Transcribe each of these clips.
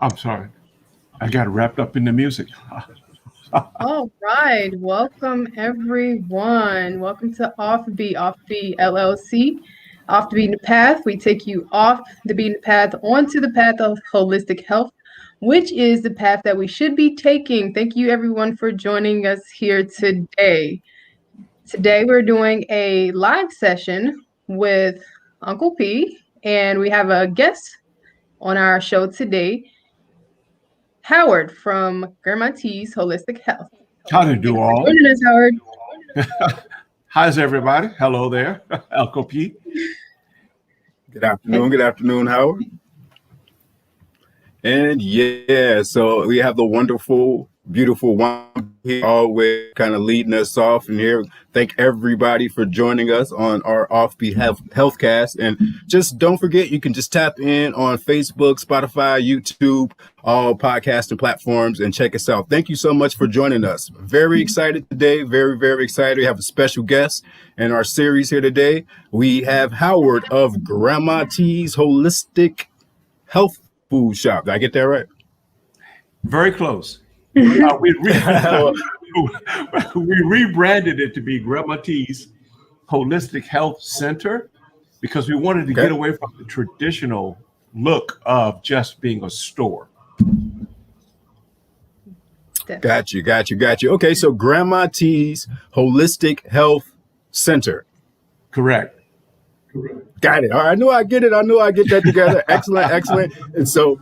I'm sorry. I got wrapped up in the music. All right. Welcome, everyone. Welcome to OffBeLLC LLC. Off the beaten path. We take you off the beaten path onto the path of holistic health, which is the path that we should be taking. Thank you, everyone, for joining us here today. Today, we're doing a live session with Uncle P, and we have a guest on our show today, Howard from Granma T's Holistic Health. How to do all? Joining us, Howard. How's everybody? Hello there, Uncle P. Good afternoon, Howard. And yeah, so we have the wonderful, beautiful one here, always kind of leading us off. And here, thank everybody for joining us on our OffBeLLC Healthcast. And just don't forget, you can just tap in on Facebook, Spotify, YouTube, all podcasting platforms, and check us out. Thank you so much for joining us. Very excited today. Very, very excited. We have a special guest in our series here today. We have Howard of Granma T's Holistic Health Food Shop. Did I get that right? Very close. We rebranded it to be Granma T's Holistic Health Center because we wanted to get away from the traditional look of just being a store. Got you. Okay, so Granma T's Holistic Health Center. Correct. Got it. All right, I knew I get that together. Excellent. And so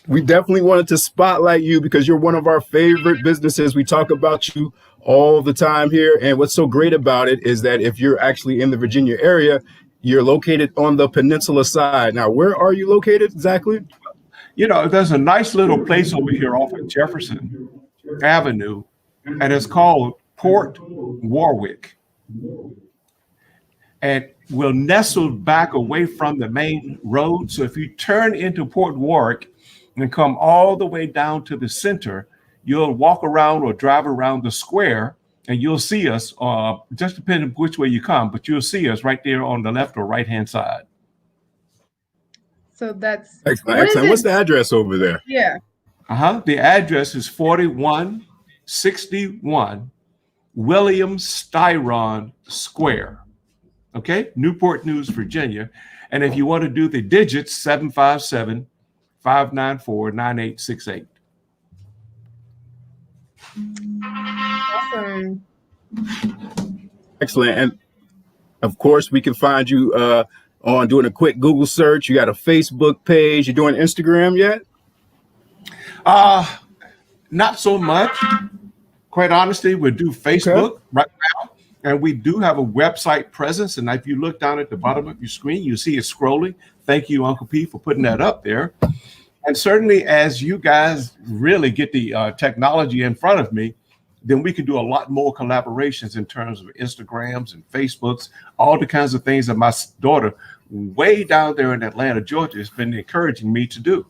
we definitely wanted to spotlight you because you're one of our favorite businesses. We talk about you all the time here. And what's so great about it is that if you're actually in the Virginia area, you're located on the peninsula side. Now, where are you located exactly? You know, there's a nice little place over here off of Jefferson Avenue, and it's called Port Warwick. And we're nestled back away from the main road. So if you turn into Port Warwick and come all the way down to the center, you'll walk around or drive around the square and you'll see us, just depending which way you come, but you'll see us right there on the left or right-hand side. So that's excellent. What's the address over there? Yeah. The address is 4161 William Styron Square. Okay, Newport News, Virginia. And if you want to do the digits, 757-594-9868. Awesome. Excellent. And of course, we can find you on doing a quick Google search. You got a Facebook page. You doing Instagram yet? Not so much. Quite honestly, we do Facebook right now. And we do have a website presence. And if you look down at the bottom of your screen, you see it scrolling. Thank you, Uncle P, for putting that up there. And certainly as you guys really get the technology in front of me, then we can do a lot more collaborations in terms of Instagrams and Facebooks, all the kinds of things that my daughter way down there in Atlanta, Georgia, has been encouraging me to do.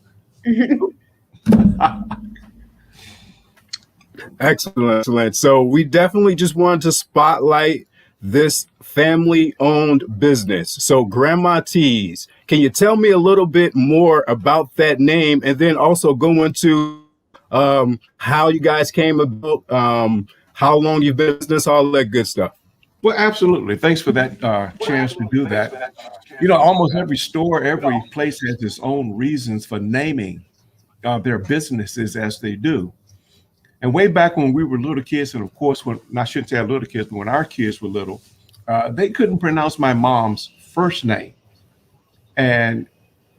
Excellent. So we definitely just wanted to spotlight this family-owned business. So Granma T's, can you tell me a little bit more about that name and then also go into how you guys came about, how long you've been in business, all that good stuff? Well, absolutely. Thanks for that chance to do that. You know, almost every store, every place has its own reasons for naming their businesses as they do. And way back when we were little kids, and of course, I shouldn't say little kids, but when our kids were little, they couldn't pronounce my mom's first name. And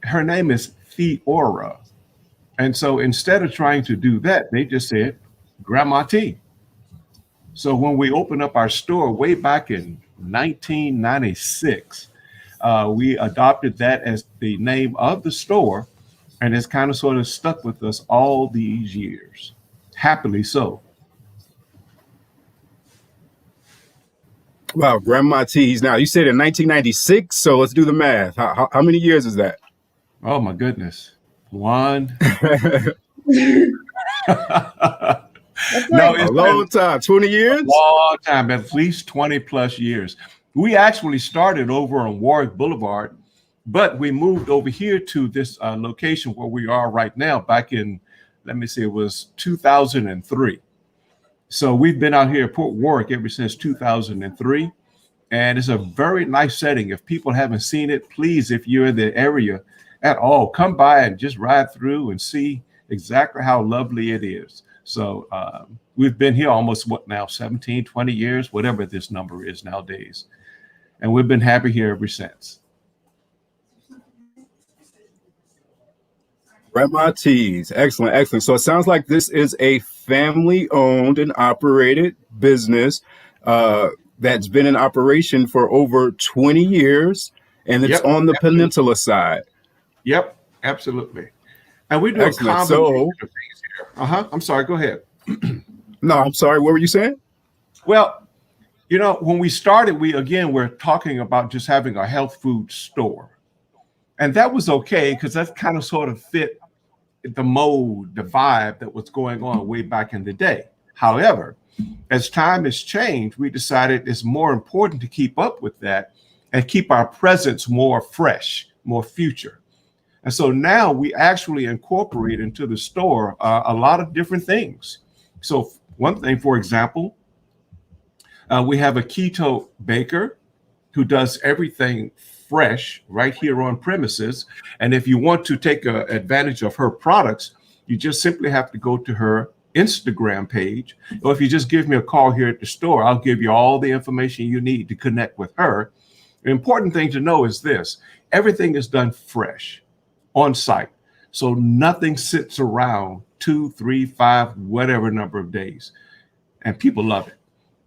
her name is Theora. And so instead of trying to do that, they just said, Granma T. So when we opened up our store way back in 1996, we adopted that as the name of the store. And it's kind of sort of stuck with us all these years. Happily so. Wow, Granma T's. Now, you said in 1996, so let's do the math. How many years is that? Oh, my goodness. One. No, it's a long time. 20 years? A long time, at least 20 plus years. We actually started over on Warwick Boulevard But we moved over here to this location where we are right now back in, let me see, it was 2003. So we've been out here at Port Warwick ever since 2003. And it's a very nice setting. If people haven't seen it, please, if you're in the area at all, come by and just ride through and see exactly how lovely it is. So we've been here almost, 17, 20 years, whatever this number is nowadays. And we've been happy here ever since. Granma T's. Excellent, excellent. So it sounds like this is a family-owned and operated business that's been in operation for over 20 years, and it's on the peninsula side. Yep, absolutely. And we do a combination of things here. I'm sorry, go ahead. No, I'm sorry. What were you saying? Well, you know, when we started, we're talking about just having a health food store. And that was okay because that kind of sort of fit the mode, the vibe that was going on way back in the day. However, as time has changed, we decided it's more important to keep up with that and keep our presence more fresh, more future. And so now we actually incorporate into the store a lot of different things. So one thing, for example, we have a keto baker who does everything fresh right here on premises. And if you want to take advantage of her products, you just simply have to go to her Instagram page. Or if you just give me a call here at the store, I'll give you all the information you need to connect with her. The important thing to know is this: everything is done fresh on site. So nothing sits around 2, 3, 5, whatever number of days. And people love it.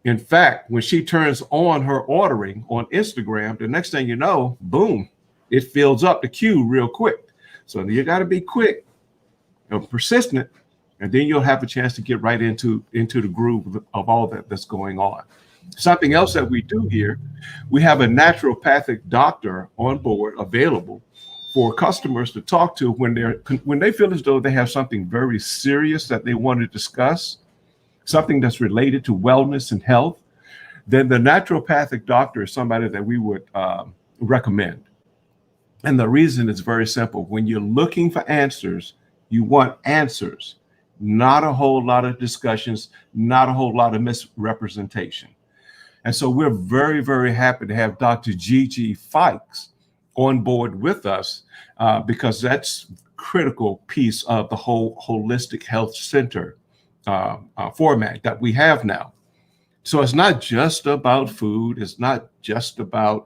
In fact, when she turns on her ordering on Instagram, the next thing you know, boom, it fills up the queue real quick. So you got to be quick and persistent, and then you'll have a chance to get right into the groove of all that's going on. Something else that we do here, we have a naturopathic doctor on board available for customers to talk to when they feel as though they have something very serious that they want to discuss, something that's related to wellness and health. Then the naturopathic doctor is somebody that we would recommend. And the reason is very simple. When you're looking for answers, you want answers, not a whole lot of discussions, not a whole lot of misrepresentation. And so we're very, very happy to have Dr. Gigi Fikes on board with us because that's a critical piece of the whole holistic health center format that we have now. So it's not just about food. It's not just about,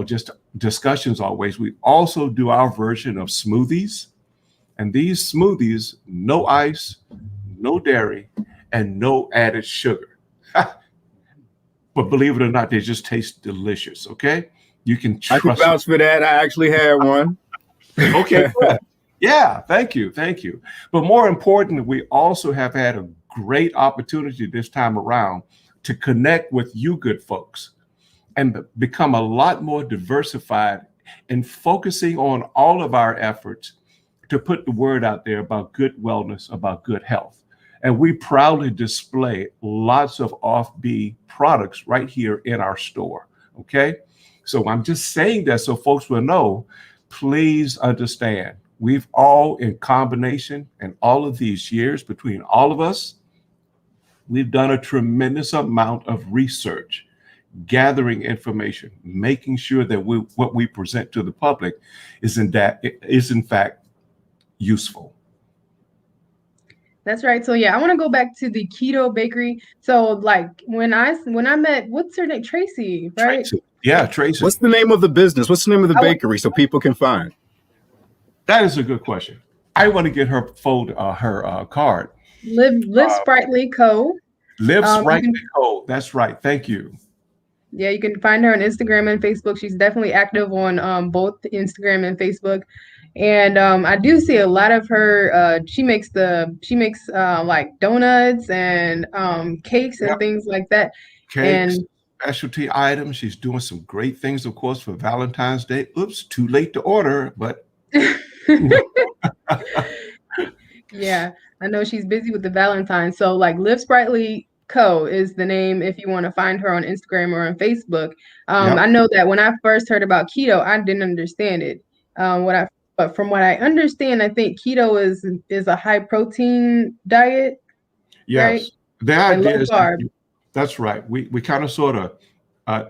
just discussions always. We also do our version of smoothies. And these smoothies, no ice, no dairy, and no added sugar. But believe it or not, they just taste delicious, okay? You can trust. I can vouch for that. I actually had one. Okay, good. Yeah, thank you. But more importantly, we also have had a great opportunity this time around to connect with you good folks and become a lot more diversified in focusing on all of our efforts to put the word out there about good wellness, about good health. And we proudly display lots of OffBe products right here in our store, okay? So I'm just saying that so folks will know, please understand, we've all in combination and all of these years between all of us, we've done a tremendous amount of research, gathering information, making sure that what we present to the public is in fact useful. That's right. So yeah, I want to go back to the Keto Bakery. So like when I met, what's her name? Tracy, right? Tracy. Yeah, Tracy. What's the name of the business? What's the name of the bakery so people can find? That is a good question. I want to get her card. Live Sprightly Co. Live Sprightly Co. That's right. Thank you. Yeah, you can find her on Instagram and Facebook. She's definitely active on both Instagram and Facebook. And I do see a lot of her. She makes like donuts and cakes and things like that. Cakes, specialty items. She's doing some great things, of course, for Valentine's Day. Oops, too late to order, but yeah, I know she's busy with the Valentine's. So like Live Sprightly Co is the name if you want to find her on Instagram or on Facebook. Yep. I know that when I first heard about keto, I didn't understand it. But from what I understand, I think keto is a high protein diet. Yes. Right? The And idea low is carb. that's right. We kind of sort of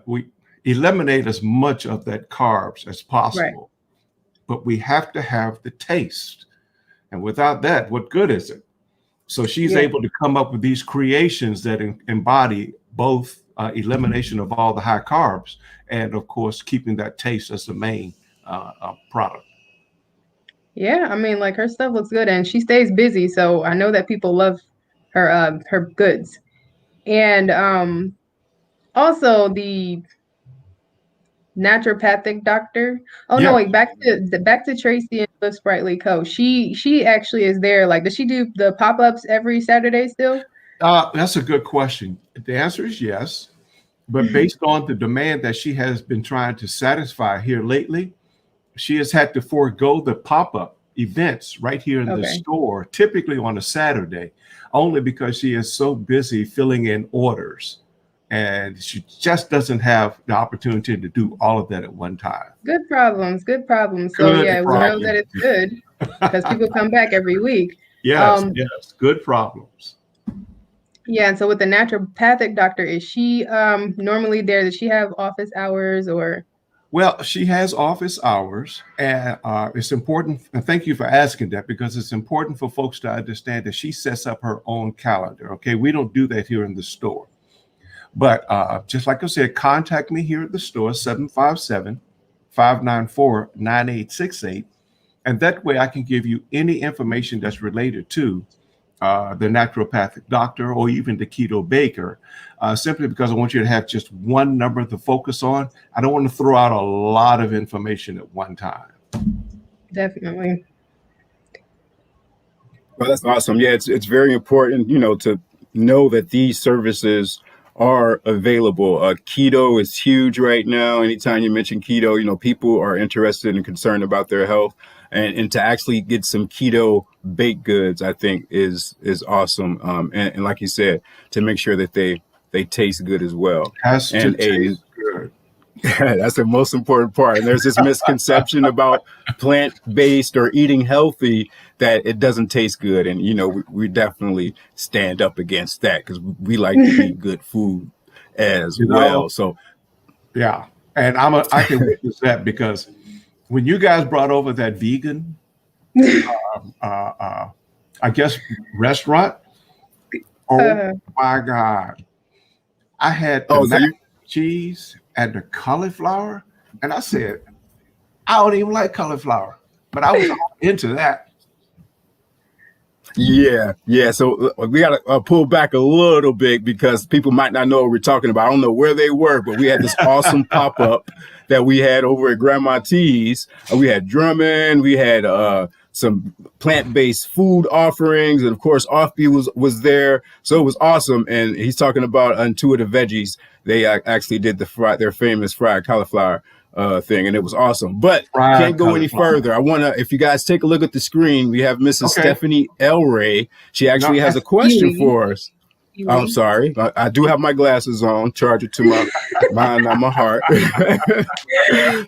we eliminate as much of that carbs as possible, but we have to have the taste. And without that, what good is it? So she's able to come up with these creations that embody both elimination of all the high carbs and, of course, keeping that taste as the main product. Yeah, I mean, like her stuff looks good, and she stays busy, so I know that people love her goods. And also the naturopathic doctor. Oh no, wait, back to Tracy and Live Sprightly Co. She actually is there. Like, does she do the pop-ups every Saturday still? That's a good question. The answer is yes, but based on the demand that she has been trying to satisfy here lately, she has had to forego the pop-up events right here in the store, typically on a Saturday, only because she is so busy filling in orders. And she just doesn't have the opportunity to do all of that at one time. Good problems. So we know that it's good because people come back every week. Yes, good problems. Yeah, and so with the naturopathic doctor, is she normally there? Does she have office hours or? Well, she has office hours, and it's important. And thank you for asking that, because it's important for folks to understand that she sets up her own calendar. Okay, we don't do that here in the store. But just like I said, contact me here at the store, 757-594-9868. And that way I can give you any information that's related to the naturopathic doctor or even the keto baker, simply because I want you to have just one number to focus on. I don't want to throw out a lot of information at one time. Definitely. Well, that's awesome. Yeah, it's very important, to know that these services are available. Keto is huge right now. Anytime you mention keto, people are interested and concerned about their health, and to actually get some keto baked goods, I think is awesome. And like you said, to make sure that they taste good as well. Has to taste good. That's the most important part. And there's this misconception about plant-based or eating healthy that it doesn't taste good. And, we definitely stand up against that because we like to eat good food as well. So, yeah. And I can witness that, because when you guys brought over that vegan, I guess, restaurant, oh my God. I had the mac and cheese and the cauliflower, and I said, I don't even like cauliflower, but I was into that. Yeah. So we got to pull back a little bit because people might not know what we're talking about. I don't know where they were, but we had this awesome pop-up that we had over at Granma T's. We had drumming, we had some plant-based food offerings, and of course OffBe was there, so it was awesome. And he's talking about Intuitive Veggies. They actually did their famous fried cauliflower thing, and it was awesome. But can't go any further. I want to, if you guys take a look at the screen, we have Mrs. Stephanie Elray. She actually has a question for us. I'm sorry. I do have my glasses on, charger to my mind, not my heart.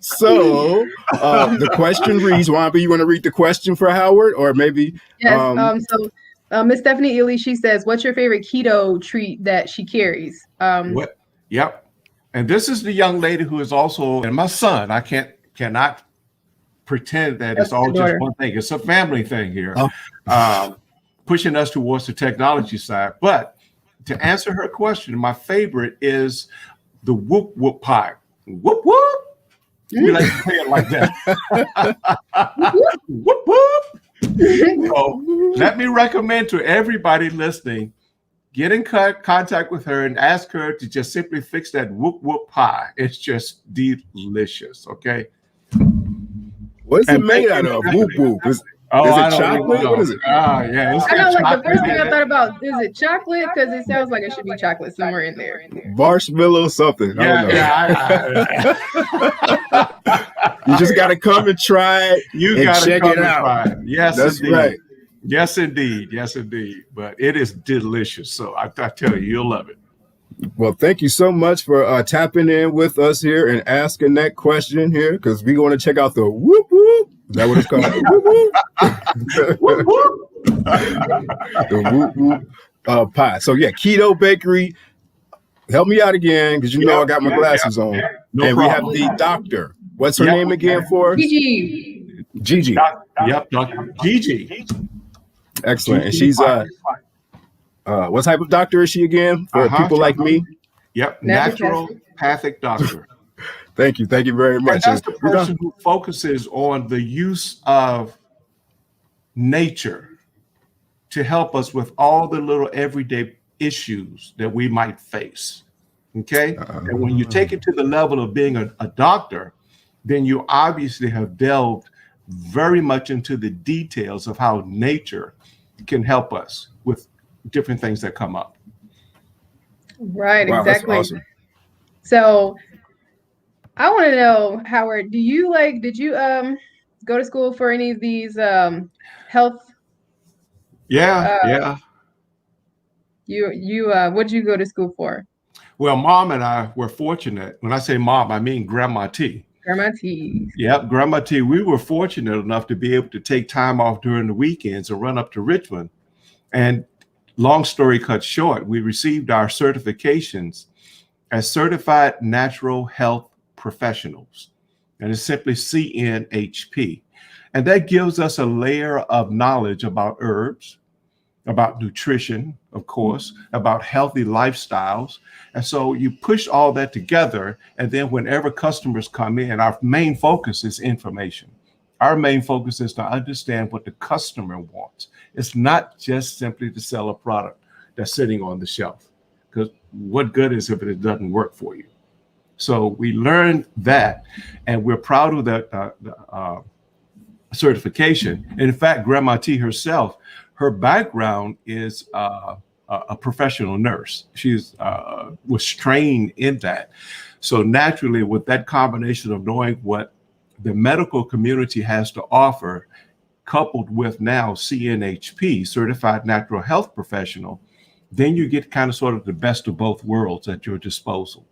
So the question reads, Wamba, you want to read the question for Howard, or maybe? Yes. So Miss Stephanie Ely, she says, what's your favorite keto treat that she carries? Yep. And this is the young lady who is also, and my son, I cannot pretend that it's all just one thing. It's a family thing here, pushing us towards the technology side. But to answer her question, my favorite is the whoop whoop pie. Whoop whoop. We like to play it like that. Whoop whoop. So let me recommend to everybody listening, get in contact with her and ask her to just simply fix that whoop whoop pie. It's just delicious. Okay. What is it made out of? Whoop whoop. Is it chocolate? What is it? Yeah. I know, like the first thing I thought about, is it chocolate? Because it sounds like it should be chocolate somewhere in there. Marshmallow something. Yeah. You just got to come and try it. You got to check come it out. Try it. Yes, that's indeed. right. Yes, indeed. Yes, indeed. But it is delicious. So I tell you, you'll love it. Well, thank you so much for tapping in with us here and asking that question here, because we want to check out the whoop whoop. Is that what it's called? Whoop whoop. The whoop whoop pie. So yeah, Keto Bakery. Help me out again, because you know I got my glasses on. No and problem. we have the doctor. What's her name again for us? Gigi. Gigi. Yep, Dr. Gigi. Excellent. And she's what type of doctor is she again for people like me? Yep, naturopathic doctor. Thank you very much. And that's the person who focuses on the use of nature to help us with all the little everyday issues that we might face. Okay. And when you take it to the level of being a doctor, then you obviously have delved very much into the details of how nature can help us with different things that come up. Right, wow, exactly. That's awesome. So I want to know, Howard, did you go to school for any of these health? Yeah. What'd you go to school for? Well, Mom and I were fortunate. When I say Mom, I mean Grandma T. Grandma T. Yep, Grandma T. We were fortunate enough to be able to take time off during the weekends and run up to Richmond. And long story cut short, we received our certifications as certified natural health professionals. And it's simply CNHP. And that gives us a layer of knowledge about herbs, about nutrition, of course, about healthy lifestyles. And so you push all that together. And then whenever customers come in, our main focus is information. Our main focus is to understand what the customer wants. It's not just simply to sell a product that's sitting on the shelf, because what good is it if it doesn't work for you? So we learned that, and we're proud of that certification. And in fact, Grandma T herself, her background is a professional nurse. She's was trained in that. So naturally, with that combination of knowing what the medical community has to offer, coupled with now CNHP, Certified Natural Health Professional, then you get kind of sort of the best of both worlds at your disposal.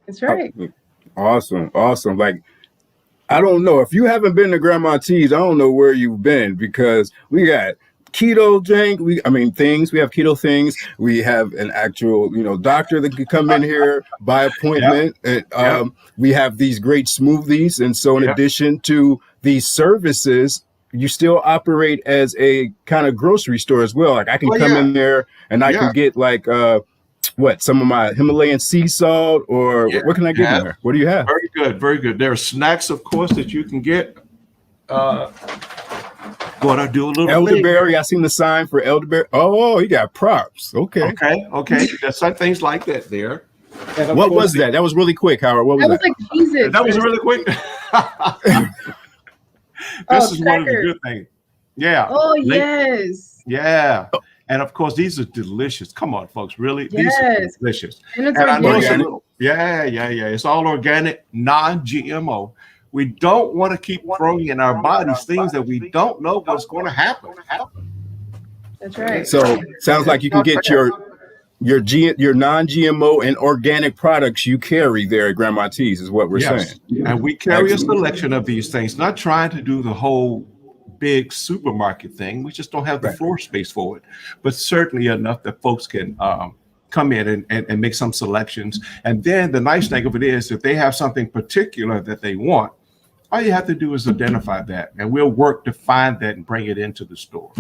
That's right. Awesome. Like, I don't know. If you haven't been to Grandma T's, I don't know where you've been, because we got keto drink. We have keto things. We have an actual, doctor that can come in here by appointment. And, we have these great smoothies. And so in addition to these services, you still operate as a kind of grocery store as well. Like I can come in there and I can get like, some of my Himalayan sea salt, or what can I get in there? What do you have? Very good. Very good. There are snacks, of course, that you can get. Going to do a little elderberry. I seen the sign for elderberry. Oh, you got props. Okay. There's some things like that there. What was that? That was really quick, Howard. What was that? That was like Jesus. That was really quick. This is one of the good things. Yeah. Oh, yes. Yeah. And of course, these are delicious. Come on, folks. Really? These are delicious. And it's organic. Yeah. It's all organic, non-GMO. We don't want to keep throwing in our bodies things that we don't know what's going to happen. That's right. So sounds like you can get your non-GMO and organic products you carry there at Grandma T's is what we're saying. And we carry a selection of these things, not trying to do the whole big supermarket thing. We just don't have the floor space for it, but certainly enough that folks can come in and make some selections. And then the nice thing of it is, if they have something particular that they want, all you have to do is identify that, and we'll work to find that and bring it into the store.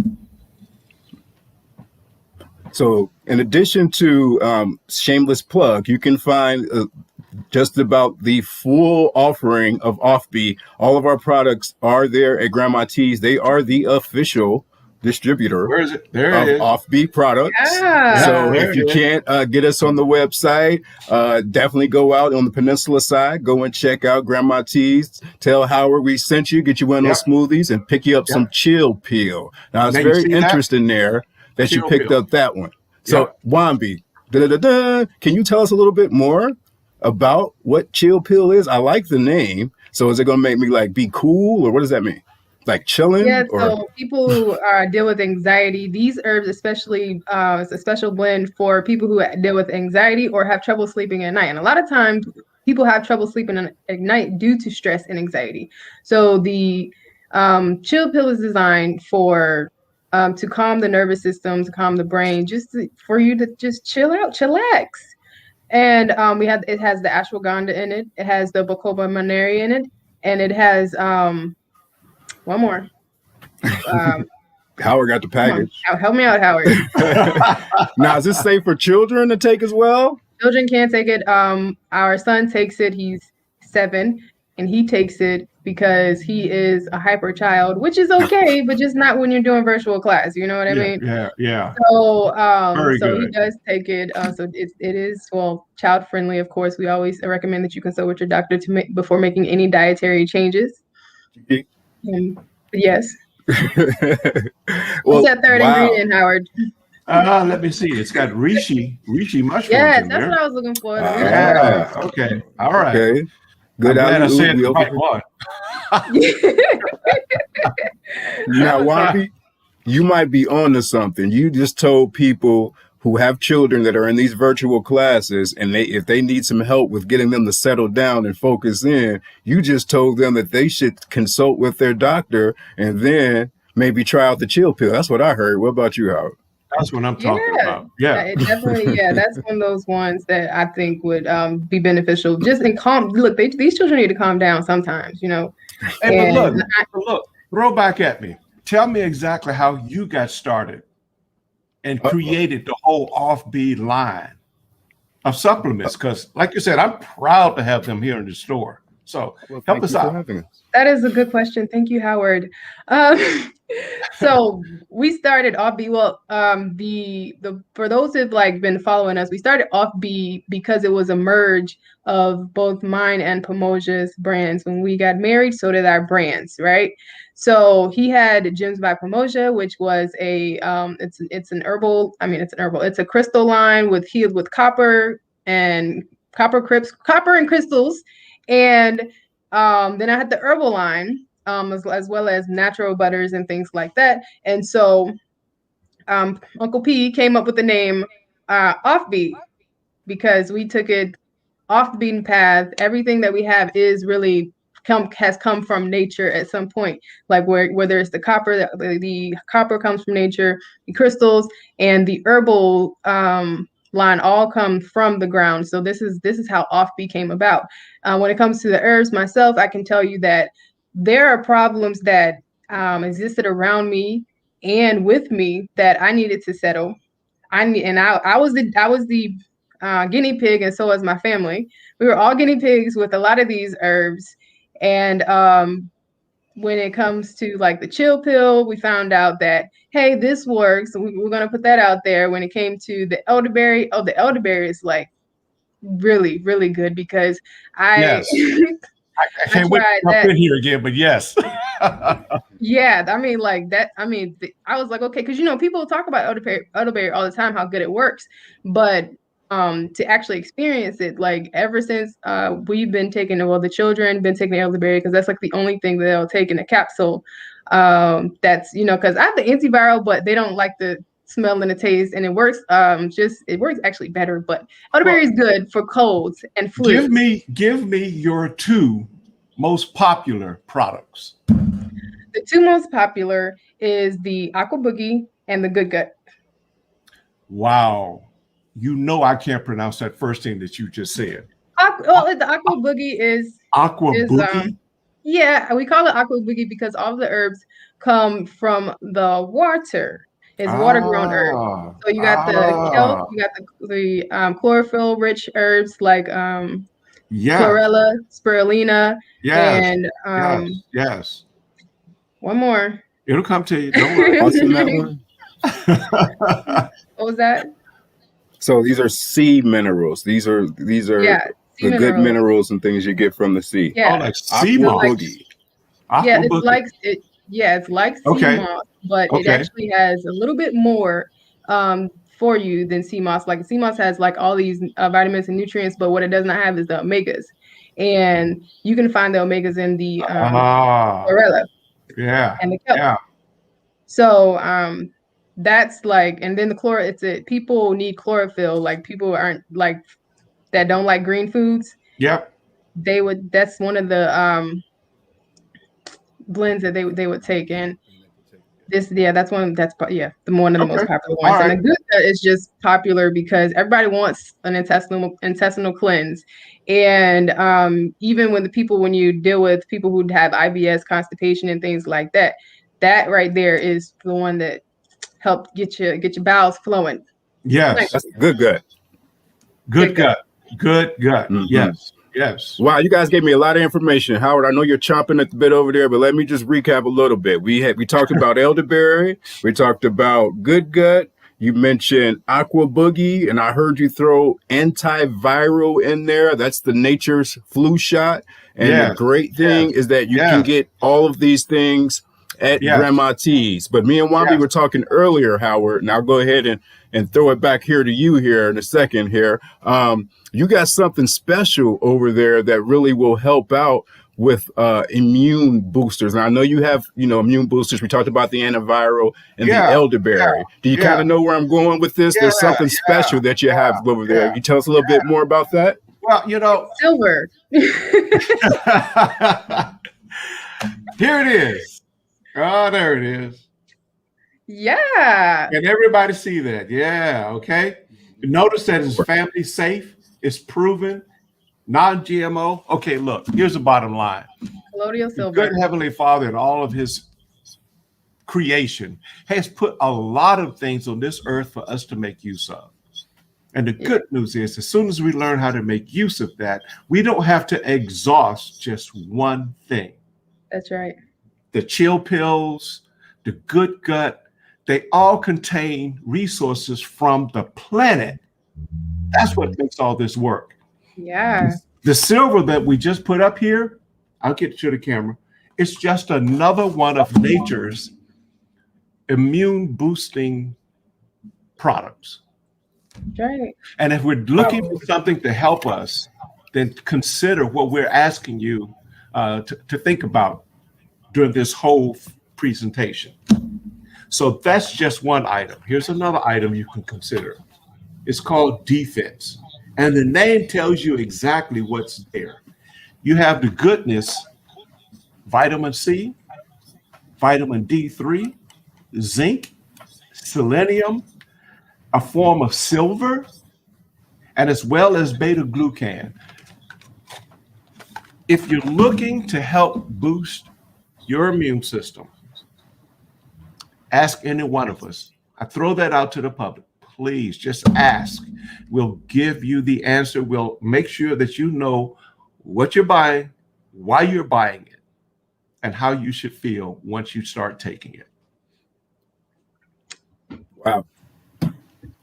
So in addition to shameless plug, you can find just about the full offering of OffBe. All of our products are there at Grandma T's. They are the official distributor Where is it? There it is. of OffBe products. Yeah. So if you can't get us on the website, definitely go out on the Peninsula side. Go and check out Grandma T's. Tell Howard we sent you. Get you one of those smoothies and pick you up some chill peel. Now it's very interesting there that you picked up that one. So Wambi, can you tell us a little bit more about what chill pill is? I like the name. So is it going to make me like be cool, or what does that mean? Like chilling? Yeah, Or so people who deal with anxiety, these herbs especially, it's a special blend for people who deal with anxiety or have trouble sleeping at night. And a lot of times people have trouble sleeping at night due to stress and anxiety. So the chill pill is designed for to calm the nervous system, to calm the brain, for you to just chill out, chillax. And it has the ashwagandha in it, it has the bacopa monnieri in it, and it has one more. Howard got the package. Help me out, Howard. Now, is this safe for children to take as well? Children can take it. Our son takes it. He's 7, and he takes it because he is a hyper child, which is okay, but just not when you're doing virtual class. You know what I mean? Yeah. So, Very so good. he does take it. So it is, well, child friendly. Of course, we always recommend that you consult with your doctor before making any dietary changes. Yes. Well, What's that third ingredient, Howard? Let me see. It's got reishi mushrooms Yes, in that's there. what I was looking for. Okay. All right. Okay. Good. I'm glad I said the right one. Now, Wampy, you might be on to something. You just told people who have children that are in these virtual classes, and if they need some help with getting them to settle down and focus in, you just told them that they should consult with their doctor and then maybe try out the chill pill. That's what I heard. What about you, Howard? That's what I'm talking about. Yeah. It definitely. Yeah, that's one of those ones that I think would be beneficial. Just in calm. Look, these children need to calm down sometimes. You know. Hey, but look, throw back at me. Tell me exactly how you got started and created the whole OffBeLLC line of supplements. Because, like you said, I'm proud to have them here in the store. So help us out. That is a good question. Thank you, Howard. So we started OffBeLLC. Well, for those who've been following us, we started OffBeLLC because it was a merge of both mine and Pomoja's brands. When we got married, so did our brands, right? So he had Gems by Pomoja, which was it's an herbal. It's a crystal line healed with copper and copper and crystals. And then I had the herbal line, as well as natural butters and things like that. And so Uncle P came up with the name OffBeLLC because we took it off the beaten path. Everything that we have is really has come from nature at some point, like whether it's the copper, the copper comes from nature, the crystals, and the herbal line all come from the ground. So this is how OffBeLLC came about. When it comes to the herbs myself, I can tell you that there are problems that existed around me and with me that I needed to settle. I was the guinea pig, and so was my family. We were all guinea pigs with a lot of these herbs. And when it comes to the chill pill, we found out that, hey, this works. We're going to put that out there. When it came to the elderberry, the elderberry is really, really good because Yes. I can't wait to jump in here again, but yes. Yeah, I was like, okay, because people talk about elderberry all the time, how good it works, but to actually experience it, ever since we've been taking the children been taking elderberry, because that's the only thing that they'll take in a capsule. That's because I have the antiviral, but they don't like the smell and the taste, and it works. It works actually better. But elderberry is good for colds and flu. Give me your 2 most popular products. The 2 most popular is the Aqua Boogie and the Good Gut. Wow. I can't pronounce that first thing that you just said. The Aqua Boogie is Aqua Boogie. Yeah, we call it Aqua Boogie because all the herbs come from the water. It's water-grown herbs. So you got the kelp, you got the chlorophyll-rich herbs like chlorella, spirulina, and yes. One more. It'll come to you. Don't worry. That one. What was that? So these are sea minerals. These are the good minerals and things you get from the sea. Yeah, like sea moss. It's like sea moss, but it actually has a little bit more for you than sea moss. Like sea moss has all these vitamins and nutrients, but what it does not have is the omegas. And you can find the omegas in the chlorella. Yeah. and the kelp. Yeah. So that's like, and then people need chlorophyll. Like people aren't like that don't like green foods. Yep. That's one of the blends that they would take. And that's one of the one of the most Okay. popular All ones. right. And the good gut is just popular because everybody wants an intestinal cleanse. And even when you deal with people who have IBS, constipation, and things like that, that right there is the one that helped get your bowels flowing. Yes. That's good gut. Good gut. Good gut. Mhm. Yes. Yes. Wow, you guys gave me a lot of information. Howard, I know you're chomping at the bit over there, but let me just recap a little bit. We talked about elderberry, we talked about good gut, you mentioned aqua boogie, and I heard you throw antiviral in there. That's the nature's flu shot. And the great thing is that you can get all of these things at Granma T's. But me and Wambi were talking earlier, Howard, and I'll go ahead and throw it back here to you here in a second here. You got something special over there that really will help out with immune boosters. And I know you have, immune boosters. We talked about the antiviral and the elderberry. Do you kind of know where I'm going with this? There's something special that you have over there. Can you tell us a little bit more about that? Well, silver. Here it is. Oh, there it is. Yeah. Can everybody see that? Yeah. Okay. Notice that it's family safe. It's proven, non-GMO. Okay, look, here's the bottom line. Colloidal silver. Good Heavenly Father and all of his creation has put a lot of things on this earth for us to make use of. And the good news is, as soon as we learn how to make use of that, we don't have to exhaust just one thing. That's right. The chill pills, the good gut, they all contain resources from the planet. That's what makes all this work. Yeah. The silver that we just put up here, I'll get to the camera. It's just another one of nature's immune boosting products. Right. And if we're looking for something to help us, then consider what we're asking you to think about during this whole presentation. So that's just one item. Here's another item you can consider. It's called defense. And the name tells you exactly what's there. You have the goodness, vitamin C, vitamin D3, zinc, selenium, a form of silver, and as well as beta glucan. If you're looking to help boost your immune system, ask any one of us. I throw that out to the public. Please just ask. We'll give you the answer. We'll make sure that you know what you're buying, why you're buying it, and how you should feel once you start taking it. Wow.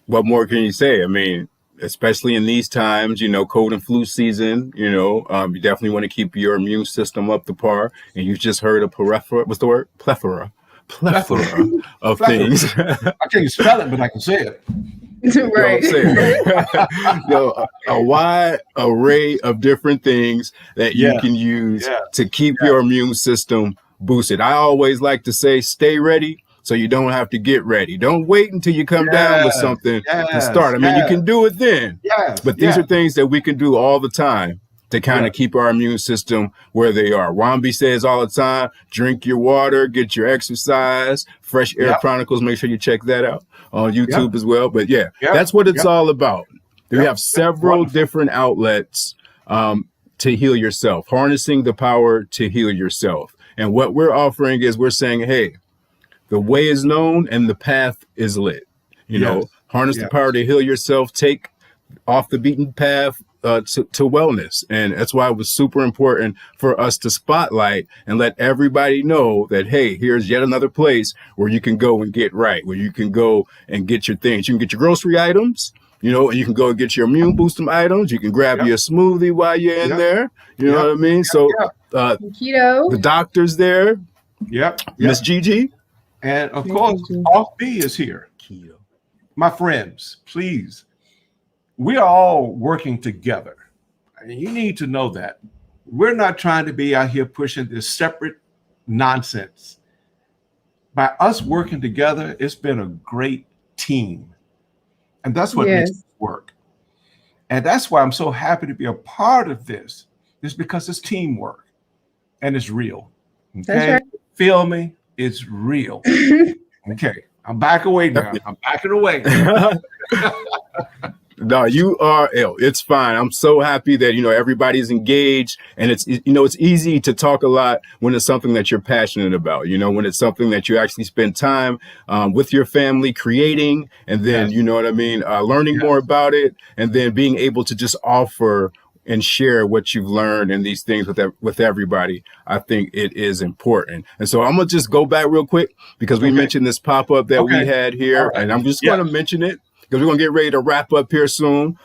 What more can you say? I mean, especially in these times, cold and flu season, you definitely want to keep your immune system up to par. And you just heard a plethora, what's the word? Plethora of things. I can't spell it, but I can say it. Right. A wide array of different things that you can use to keep your immune system boosted. I always like to say, stay ready so you don't have to get ready. Don't wait until you come down with something to start. I mean, you can do it then. But these are things that we can do all the time to kind of keep our immune system where they are. Wambi says all the time, drink your water, get your exercise, Fresh Air Chronicles. Make sure you check that out on YouTube as well. But that's what it's all about. We have several different outlets to heal yourself, harnessing the power to heal yourself. And what we're offering is we're saying, hey, the way is known and the path is lit. Harness the power to heal yourself, take off the beaten path to wellness. And that's why it was super important for us to spotlight and let everybody know that, hey, here's yet another place where you can go and get right, where you can go and get your things. You can get your grocery items, and you can go and get your immune boosting items. You can grab your smoothie while you're in there. You know what I mean? So keto. The doctor's there. Miss Gigi. And of course, OffBe is here. Keto. My friends, please. We are all working together. And you need to know that. We're not trying to be out here pushing this separate nonsense. By us working together, it's been a great team. And that's what makes it work. And that's why I'm so happy to be a part of this. It's because it's teamwork and it's real. Okay. That's right. Feel me? It's real. Okay. I'm back away now. I'm backing away. No, you are ill. It's fine. I'm so happy that, everybody's engaged, and it's easy to talk a lot when it's something that you're passionate about, when it's something that you actually spend time with your family creating, and then, you know what I mean? Learning more about it, and then being able to just offer and share what you've learned and these things with everybody. I think it is important. And so I'm going to just go back real quick because we mentioned this pop-up that we had here, and I'm just going to mention it, because we're going to get ready to wrap up here soon.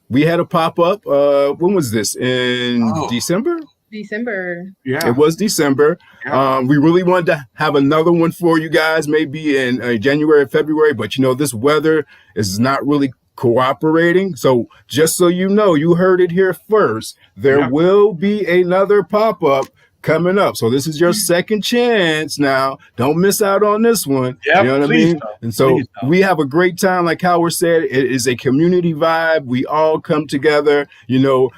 We had a pop-up. When was this? In December? December. Yeah. It was December. Yeah. We really wanted to have another one for you guys, maybe in January or February. But, this weather is not really cooperating. So just so you know, you heard it here first. There will be another pop-up coming up. So this is your second chance now. Don't miss out on this one. Yep, you know what I mean? And so we have a great time. Like Howard said, it is a community vibe. We all come together,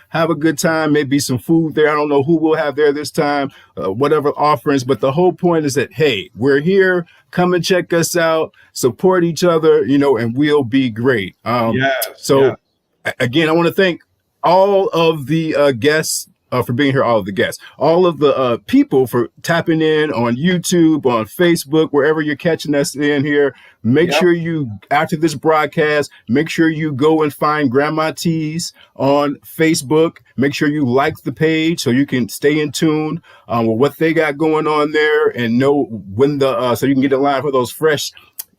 have a good time, maybe some food there. I don't know who we'll have there this time, whatever offerings. But the whole point is that, hey, we're here. Come and check us out, support each other, and we'll be great. Again, I want to thank all of the guests for being here, all of the guests, all of the people for tapping in on YouTube, on Facebook, wherever you're catching us in here. Make sure you, after this broadcast, make sure you go and find Granma T's on Facebook. Make sure you like the page so you can stay in tune with what they got going on there, and know when so you can get in line for those fresh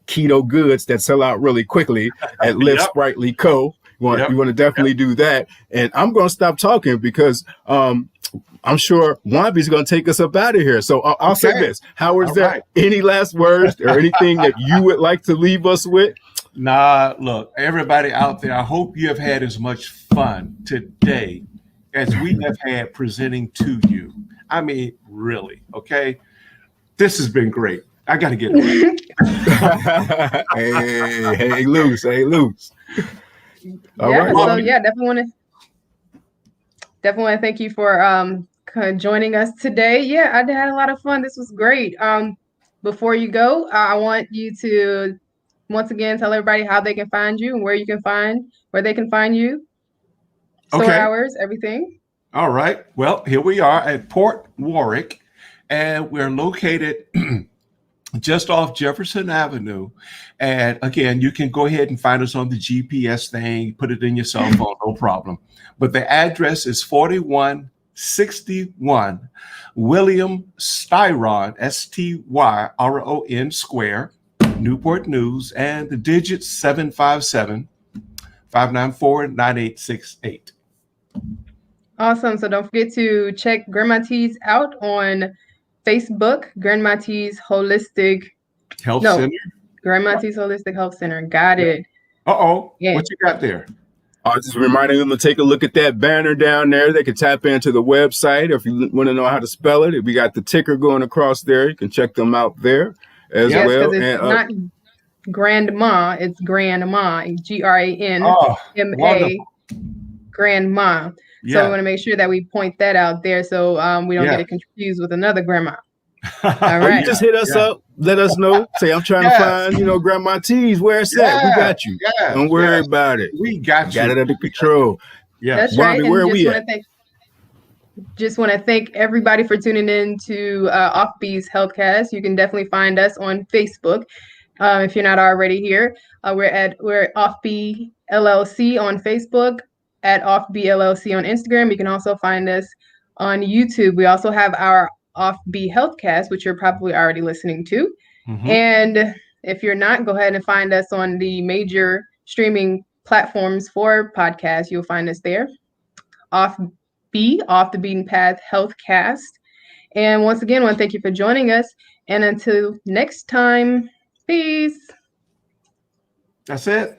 keto goods that sell out really quickly at Live Sprightly Co. You want to definitely do that. And I'm going to stop talking because I'm sure Wamby's going to take us up out of here. So I'll say this. Howard, is there any last words or anything that you would like to leave us with? Nah, look, everybody out there, I hope you have had as much fun today as we have had presenting to you. I mean, really, okay? This has been great. I got to get away. Hey, loose. All right. So definitely want to thank you for joining us today. Yeah, I had a lot of fun. This was great. Before you go, I want you to once again tell everybody how they can find you and where they can find you. Store hours, everything. All right. Well, here we are at Port Warwick, and we're located just off Jefferson Avenue. And again, you can go ahead and find us on the GPS thing, put it in your cell phone, no problem. But the address is 4161 William Styron, Styron Square, Newport News, and the digits 757-594-9868. Awesome. So don't forget to check Granma T's out on Facebook, Granma T's Holistic Health Center. Granma T's Holistic Health Center. Got it. What you got there? Just reminding them to take a look at that banner down there. They can tap into the website. If you want to know how to spell it, we got the ticker going across there. You can check them out there as well. It's not Grandma, it's Granma, Granma, Grandma. So we want to make sure that we point that out there so we don't get it confused with another grandma. All right. You just hit us up, let us know. Say, I'm trying to find, Granma T's. Where it's at? We got you. Don't worry about it. We got you. Got it under control. Yeah, that's right. And where we at? Just want to thank everybody for tuning in to OffBeLLC Healthcast. You can definitely find us on Facebook if you're not already here. We're OffBeLLC on Facebook, at OffBeLLC on Instagram. You can also find us on YouTube. We also have our OffBeLLC Healthcast, which you're probably already listening to. Mm-hmm. And if you're not, go ahead and find us on the major streaming platforms for podcasts. You'll find us there. Off the Beaten Path Healthcast. And once again, I want to thank you for joining us. And until next time, peace. That's it.